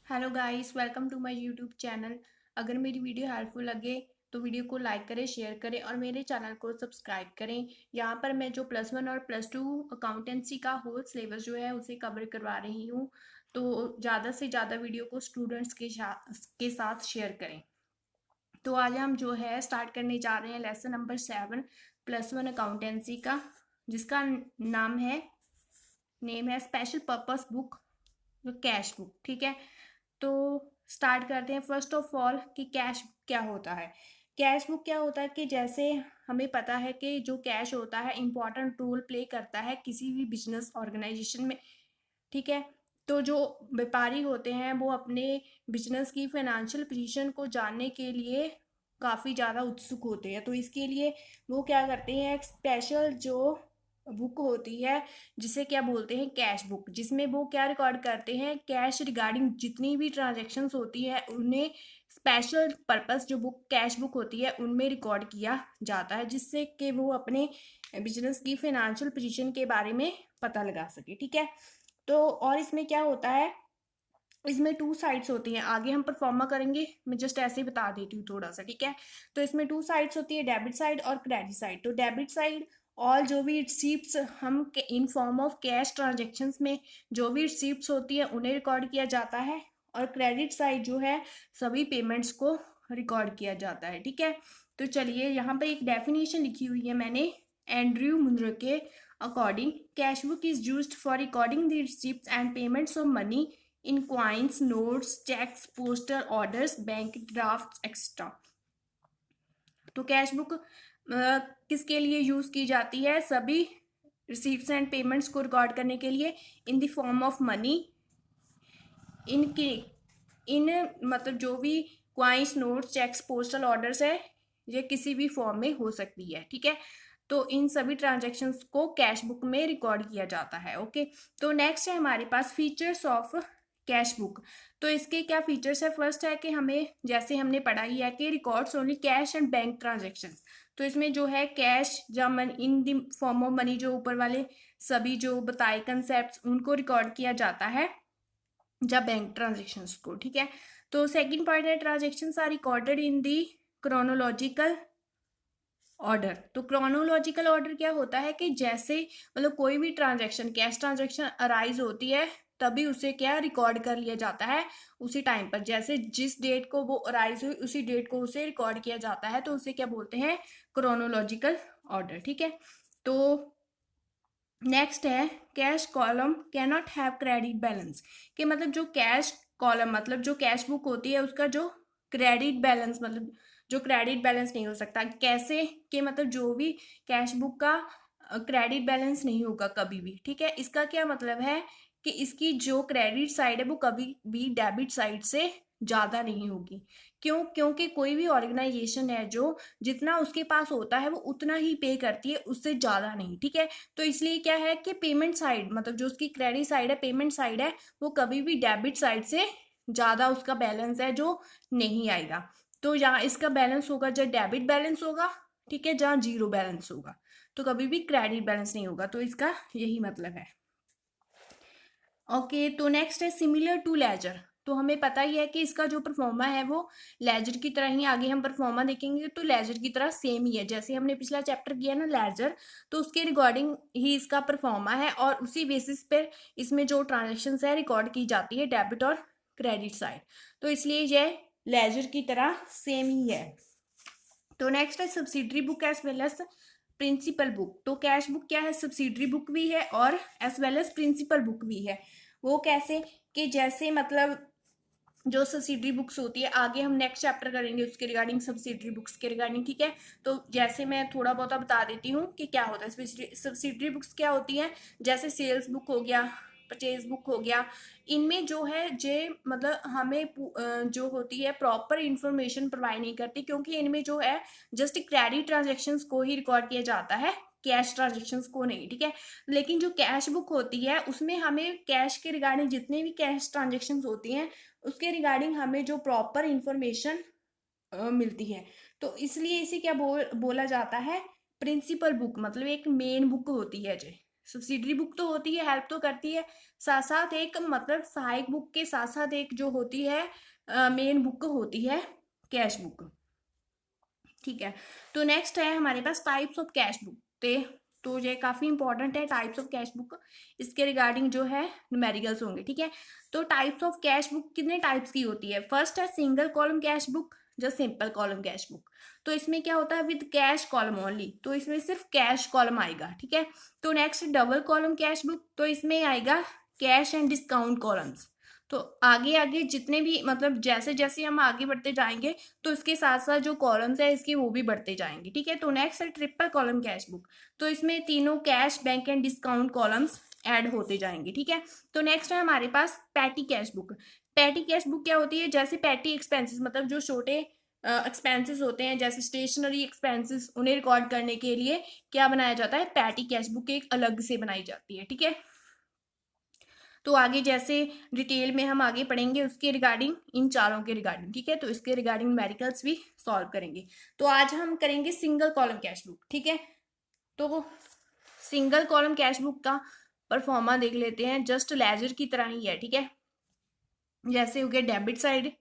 Hello guys, welcome to my YouTube channel. अगर मेरी video helpful लगे तो वीडियो को लाइक करें, शेयर करें और मेरे चैनल को सब्सक्राइब करें। यहाँ पर मैं जो +1 और +2 अकाउंटेंसी का होल सिलेबस जो है उसे कवर करवा रही हूँ। तो ज़्यादा से ज़्यादा वीडियो को स्टूडेंट्स के साथ शेयर करें। तो आज हम जो है स्टार्ट करने जा रहे हैं लेसन नंबर 7 +1 अकाउंटेंसी का, जिसका नेम है special purpose book, cash book. ठीक है, तो स्टार्ट करते हैं। फर्स्ट ऑफ ऑल कि कैश क्या होता है। कैश बुक क्या होता है कि जैसे हमें पता है कि जो कैश होता है इम्पॉर्टेंट रोल प्ले करता है किसी भी बिजनेस ऑर्गेनाइजेशन में। ठीक है, तो जो व्यापारी होते हैं वो अपने बिजनेस की फाइनेंशियल पोजीशन को जानने के लिए काफ़ी ज़्यादा उत्सुक होते हैं। तो इसके लिए वो क्या करते हैं, एक स्पेशल जो बुक होती है जिसे क्या बोलते हैं, कैश बुक, जिसमें वो क्या रिकॉर्ड करते हैं, कैश रिगार्डिंग जितनी भी ट्रांजैक्शंस होती है उन्हें स्पेशल पर्पस जो बुक कैश बुक होती है उनमें रिकॉर्ड किया जाता है, जिससे कि वो अपने बिजनेस की फाइनेंशियल पोजीशन के बारे में पता लगा सके। ठीक है, तो और इसमें क्या होता है, इसमें 2 साइड्स होती हैं। आगे हम परफॉर्मा करेंगे, मैं जस्ट ऐसे ही बता देती हूँ थोड़ा सा। ठीक है, तो इसमें 2 साइड्स होती है, डेबिट साइड और क्रेडिट साइड। तो डेबिट साइड और जो भी रिसीप्ट्स हम in form of cash transactions में जो भी रिसीप्ट्स होती है उन्हें रिकॉर्ड किया जाता है, और क्रेडिट साइड जो है सभी पेमेंट्स को रिकॉर्ड किया जाता है। ठीक है, तो चलिए यहाँ पे एक डेफिनेशन लिखी हुई है मैंने, एंड्रयू मुनरो के according cash book is used for recording the receipts and payments of money in coins, notes, cheques, postal orders, bank draft extra. तो कैश बुक किसके लिए यूज की जाती है, सभी रिसीप्ट्स एंड पेमेंट्स को रिकॉर्ड करने के लिए in the form of money, इनकी इन मतलब जो भी coins, notes, cheques, postal orders है, ये किसी भी फॉर्म में हो सकती है। ठीक है, तो इन सभी ट्रांजैक्शंस को कैश बुक में रिकॉर्ड किया जाता है। ओके, तो नेक्स्ट है हमारे पास फीचर्स ऑफ कैश बुक। तो इसके क्या फीचर्स है, फर्स्ट है कि हमें जैसे हमने पढ़ा ही है कि records only cash and bank transaction. तो इसमें जो है कैश या money in the form of money, जो ऊपर वाले सभी जो बताए कंसेप्ट उनको रिकॉर्ड किया जाता है या बैंक ट्रांजेक्शन्स को। ठीक है, तो सेकंड पॉइंट है transactions are recorded in the chronological order. तो क्रोनोलॉजिकल ऑर्डर क्या होता है कि जैसे मतलब कोई भी ट्रांजैक्शन, कैश ट्रांजैक्शन अराइज होती है तभी उसे क्या रिकॉर्ड कर लिया जाता है उसी टाइम पर, जैसे जिस डेट को वो अराइज हुई उसी डेट को उसे रिकॉर्ड किया जाता है, तो उसे क्या बोलते हैं, क्रोनोलॉजिकल ऑर्डर। ठीक है, तो नेक्स्ट है cash column can not have credit balance. कि मतलब जो कैश कॉलम मतलब जो कैश बुक होती है उसका जो क्रेडिट बैलेंस मतलब जो क्रेडिट बैलेंस नहीं हो सकता। कैसे कि मतलब जो भी कैश बुक का क्रेडिट बैलेंस नहीं होगा कभी भी। ठीक है, इसका क्या मतलब है कि इसकी जो क्रेडिट साइड है वो कभी भी डेबिट साइड से ज़्यादा नहीं होगी। क्यों? क्योंकि कोई भी ऑर्गेनाइजेशन है जो जितना उसके पास होता है वो उतना ही पे करती है, उससे ज़्यादा नहीं। ठीक है, तो इसलिए क्या है कि पेमेंट साइड मतलब जो उसकी क्रेडिट साइड है, पेमेंट साइड है, वो कभी भी डेबिट साइड से ज़्यादा उसका बैलेंस है जो नहीं आएगा। तो यहाँ इसका बैलेंस होगा जब डेबिट बैलेंस होगा, ठीक है, जहाँ जीरो बैलेंस होगा, तो कभी भी क्रेडिट बैलेंस नहीं होगा। तो इसका यही मतलब है। ओके, तो नेक्स्ट है सिमिलर टू लेजर। तो हमें पता ही है कि इसका जो परफॉर्मा है वो लेजर की तरह ही, आगे हम परफॉर्मा देखेंगे तो लेजर की तरह सेम ही है। जैसे हमने पिछला चैप्टर किया ना लेजर, तो उसके रिगार्डिंग ही इसका परफॉर्मा है, और उसी बेसिस पर इसमें जो ट्रांजेक्शन है रिकॉर्ड की जाती है डेबिट और क्रेडिट साइड। तो इसलिए यह लेजर की तरह सेम ही है। तो नेक्स्ट है subsidiary book as well as principal book. तो कैश बुक क्या है, सब्सिडरी बुक भी है और as well as principal book भी है। वो कैसे कि जैसे मतलब जो सब्सिडरी बुक्स होती है, आगे हम नेक्स्ट चैप्टर करेंगे उसके रिगार्डिंग, सब्सिडरी बुक्स के रिगार्डिंग। ठीक है, तो जैसे मैं थोड़ा बहुत बता देती हूँ कि क्या होता है। सब्सिडरी बुक्स क्या होती हैं, जैसे सेल्स बुक हो गया, परचेज बुक हो गया। इनमें जो है जे मतलब हमें जो होती है प्रॉपर इंफॉर्मेशन प्रोवाइड नहीं करती, क्योंकि इनमें जो है जस्ट क्रेडिट ट्रांजेक्शन्स को ही रिकॉर्ड किया जाता है, कैश ट्रांजेक्शन्स को नहीं। ठीक है, लेकिन जो कैश बुक होती है उसमें हमें कैश के रिगार्डिंग जितने भी कैश ट्रांजेक्शन्स होती हैं उसके रिगार्डिंग हमें जो प्रॉपर इंफॉर्मेशन मिलती है। तो इसलिए इसे क्या बोला जाता है, प्रिंसिपल बुक, मतलब एक मेन बुक होती है जो। सब्सिडरी बुक तो होती है, हेल्प तो करती है, साथ साथ एक मतलब सहायक बुक के साथ साथ एक जो होती है मेन बुक होती है कैश बुक। ठीक है, तो नेक्स्ट है हमारे पास टाइप्स ऑफ कैश बुक। तो ये काफ़ी इंपॉर्टेंट है टाइप्स ऑफ कैश बुक, इसके रिगार्डिंग जो है न्यूमेरिकल्स होंगे। ठीक है, तो टाइप्स ऑफ कैश बुक कितने टाइप्स की होती है? फर्स्ट है सिंगल कॉलम कैश बुक, जो सिंपल कॉलम कैश बुक। तो इसमें क्या होता है, विद कैश कॉलम ओनली, तो इसमें सिर्फ कैश कॉलम आएगा। ठीक है, तो next double column cash book, तो इसमें आएगा कैश एंड डिस्काउंट कॉलम्स। तो आगे आगे जितने भी मतलब जैसे जैसे हम आगे बढ़ते जाएंगे तो इसके साथ साथ जो कॉलम्स है इसके वो भी बढ़ते जाएंगे। ठीक है, तो नेक्स्ट है ट्रिपल कॉलम कैश बुक, तो इसमें तीनों cash bank and discount columns add होते जाएंगे। ठीक है, तो नेक्स्ट है हमारे पास petty cash book. Petty cash book क्या होती है, जैसे पैटी एक्सपेंसेस मतलब जो छोटे एक्सपेंसेस होते हैं जैसे स्टेशनरी एक्सपेंसेस, उन्हें रिकॉर्ड करने के लिए क्या बनाया जाता है, पैटी कैश बुक एक अलग से बनाई जाती है। ठीक है, तो आगे जैसे डिटेल में हम आगे पढ़ेंगे उसके रिगार्डिंग, इन चारों के रिगार्डिंग। ठीक है, तो इसके रिगार्डिंग न्यूमेरिकल्स भी सॉल्व करेंगे। तो आज हम करेंगे सिंगल कॉलम कैश बुक। ठीक है, तो सिंगल कॉलम कैश बुक का परफॉर्मा देख लेते हैं, जस्ट लेजर की तरह ही है। ठीक है, जैसे हो गया debit side,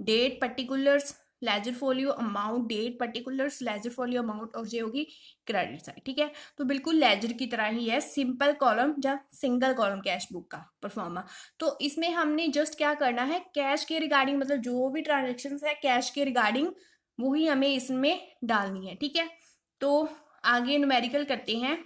date particulars ledger folio amount, date particulars ledger folio amount, और ये होगी क्रेडिट साइड। ठीक है, तो बिल्कुल लेजर की तरह ही है सिंपल कॉलम या सिंगल कॉलम कैश बुक का परफॉर्मा। तो इसमें हमने जस्ट क्या करना है, कैश के रिगार्डिंग मतलब जो भी ट्रांजेक्शन है कैश के रिगार्डिंग वही हमें इसमें डालनी है। ठीक है, तो आगे न्यूमेरिकल करते हैं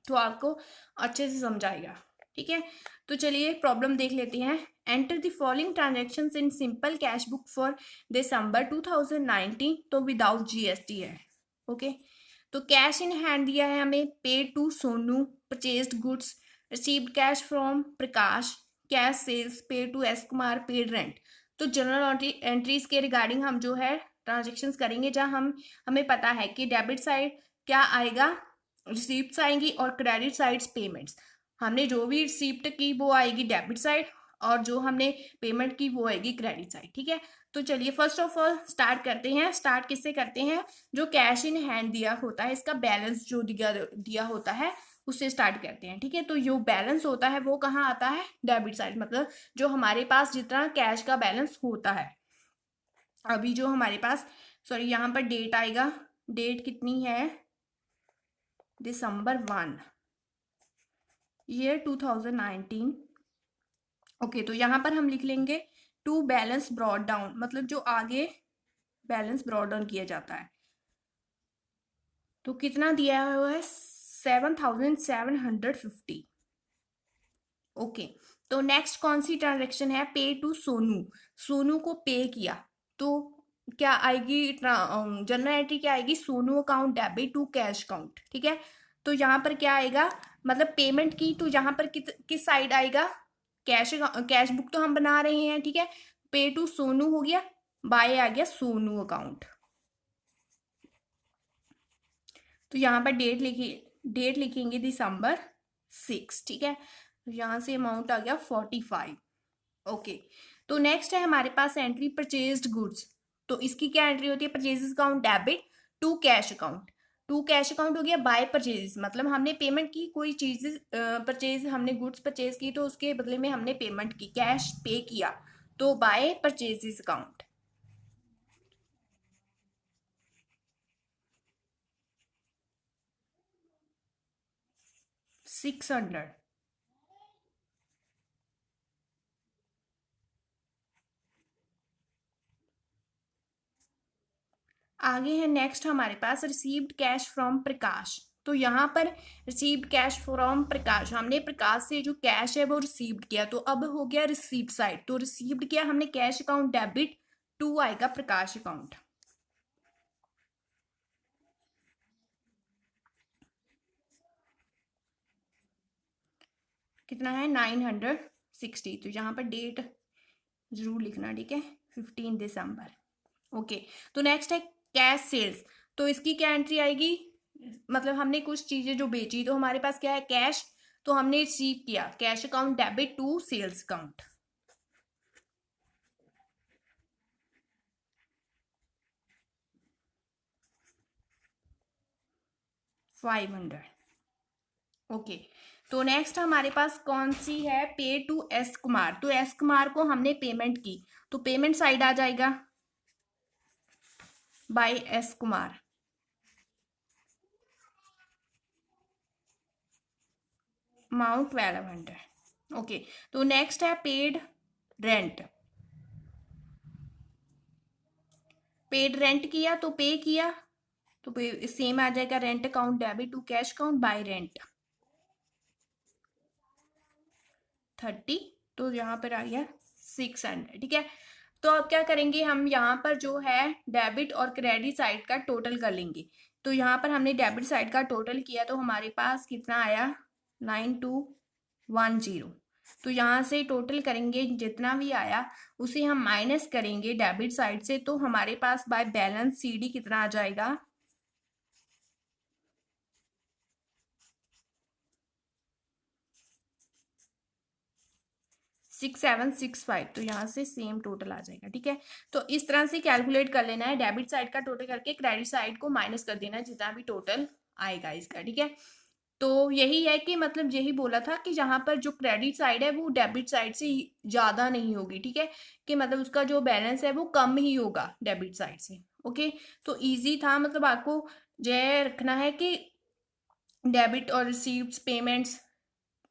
तो आपको अच्छे से समझाएगा। ठीक है, तो चलिए प्रॉब्लम देख लेते हैं। Enter the following transactions in simple cash book for December 2019, तो विदाउट जीएसटी है। ओके, तो कैश इन हैंड दिया है हमें, pay to Sonu purchased goods, received cash from Prakash, cash sales, pay to S Kumar, paid rent. तो जनरल एंट्रीज के regarding हम जो है ट्रांजेक्शन्स करेंगे, जहाँ हमें पता है कि डेबिट साइड क्या आएगा, रिसीप्ट आएंगी, और क्रेडिट साइड्स पेमेंट्स। हमने जो भी रिसीप्ट की वो आएगी डेबिट साइड, और जो हमने पेमेंट की वो आएगी क्रेडिट साइड। ठीक है, तो चलिए फर्स्ट ऑफ ऑल स्टार्ट करते हैं। स्टार्ट किससे करते हैं, जो कैश इन हैंड दिया होता है इसका बैलेंस जो दिया होता है उससे स्टार्ट करते हैं। ठीक है, तो जो बैलेंस होता है वो कहाँ आता है, डेबिट साइड, मतलब जो हमारे पास जितना कैश का बैलेंस होता है। अभी जो हमारे पास सॉरी यहाँ पर डेट आएगा, डेट कितनी है, दिसंबर 1 ईयर 2019। ओके, तो यहाँ पर हम लिख लेंगे टू बैलेंस ब्रॉड डाउन, मतलब जो आगे बैलेंस ब्रॉड डाउन किया जाता है। तो कितना दिया हुआ है, 7750। ओके, तो नेक्स्ट कौन सी ट्रांजेक्शन है, पे टू सोनू, सोनू को पे किया। तो क्या आएगी जनरल एंट्री, क्या आएगी, Sonu account debit to cash account. ठीक है, तो यहाँ पर क्या आएगा, मतलब पेमेंट की, तो यहाँ पर किस साइड आएगा, कैश बुक तो हम बना रहे हैं। ठीक है, पे टू सोनू हो गया, बाय आ गया सोनू अकाउंट। तो यहाँ पर डेट लिखेंगे दिसंबर 6। ठीक है, तो यहाँ से अमाउंट आ गया 45। ओके, तो नेक्स्ट है हमारे पास एंट्री परचेज्ड गुड्स। तो इसकी क्या एंट्री होती है, purchases account debit to cash account. To cash account हो गया बाय परचेजेस, मतलब हमने पेमेंट की, कोई चीज परचेज, हमने गुड्स परचेज की तो उसके बदले में हमने पेमेंट की, कैश पे किया, तो बाय परचेजेस अकाउंट। 600। आगे है नेक्स्ट हमारे पास रिसीव्ड कैश फ्रॉम प्रकाश। तो यहाँ पर रिसीव्ड कैश फ्रॉम प्रकाश, हमने प्रकाश से जो कैश है वो रिसीव्ड किया, तो अब हो गया रिसीव्ड साइड। तो रिसीव्ड किया हमने कैश अकाउंट डेबिट, टू आएगा प्रकाश अकाउंट। कितना है, 960। तो यहाँ पर डेट जरूर लिखना। ठीक है, 15 दिसंबर। ओके, तो नेक्स्ट है कैश सेल्स। तो इसकी क्या एंट्री आएगी, मतलब हमने कुछ चीजें जो बेची, तो हमारे पास क्या है, कैश, तो हमने रिसीव किया, cash account debit to sales account. 500। Okay. तो नेक्स्ट हमारे पास कौन सी है, पे टू एस कुमार। तो एस कुमार को हमने पेमेंट की, तो पेमेंट साइड आ जाएगा by S Kumar. Amount 1200। Okay. तो नेक्स्ट है पेड रेंट। पेड रेंट किया तो पे किया, तो पे सेम आ जाएगा, rent account debit to cash account by rent 30। तो यहाँ पर आ गया 600। ठीक है। तो अब क्या करेंगे, हम यहाँ पर जो है डेबिट और क्रेडिट साइड का टोटल कर लेंगे। तो यहाँ पर हमने डेबिट साइड का टोटल किया तो हमारे पास कितना आया, 9210। तो यहाँ से टोटल करेंगे, जितना भी आया उसे हम माइनस करेंगे डेबिट साइड से, तो हमारे पास बाय बैलेंस सीडी कितना आ जाएगा, 6765। तो यहाँ से सेम टोटल आ जाएगा। ठीक है। तो इस तरह से कैलकुलेट कर लेना है, डेबिट साइड का टोटल करके क्रेडिट साइड को माइनस कर देना है जितना भी टोटल आएगा इसका। ठीक है। तो यही है कि मतलब यही बोला था कि जहां पर जो क्रेडिट साइड है वो डेबिट साइड से ज्यादा नहीं होगी। ठीक है। कि मतलब उसका जो बैलेंस है वो कम ही होगा डेबिट साइड से। ओके। तो इजी था, मतलब आपको यह रखना है कि डेबिट और रिसीव्स पेमेंट्स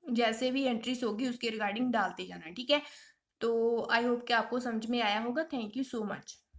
जैसे भी एंट्रीज होगी उसके रिगार्डिंग डालते जाना। ठीक है। तो आई होप कि आपको समझ में आया होगा। Thank you so much.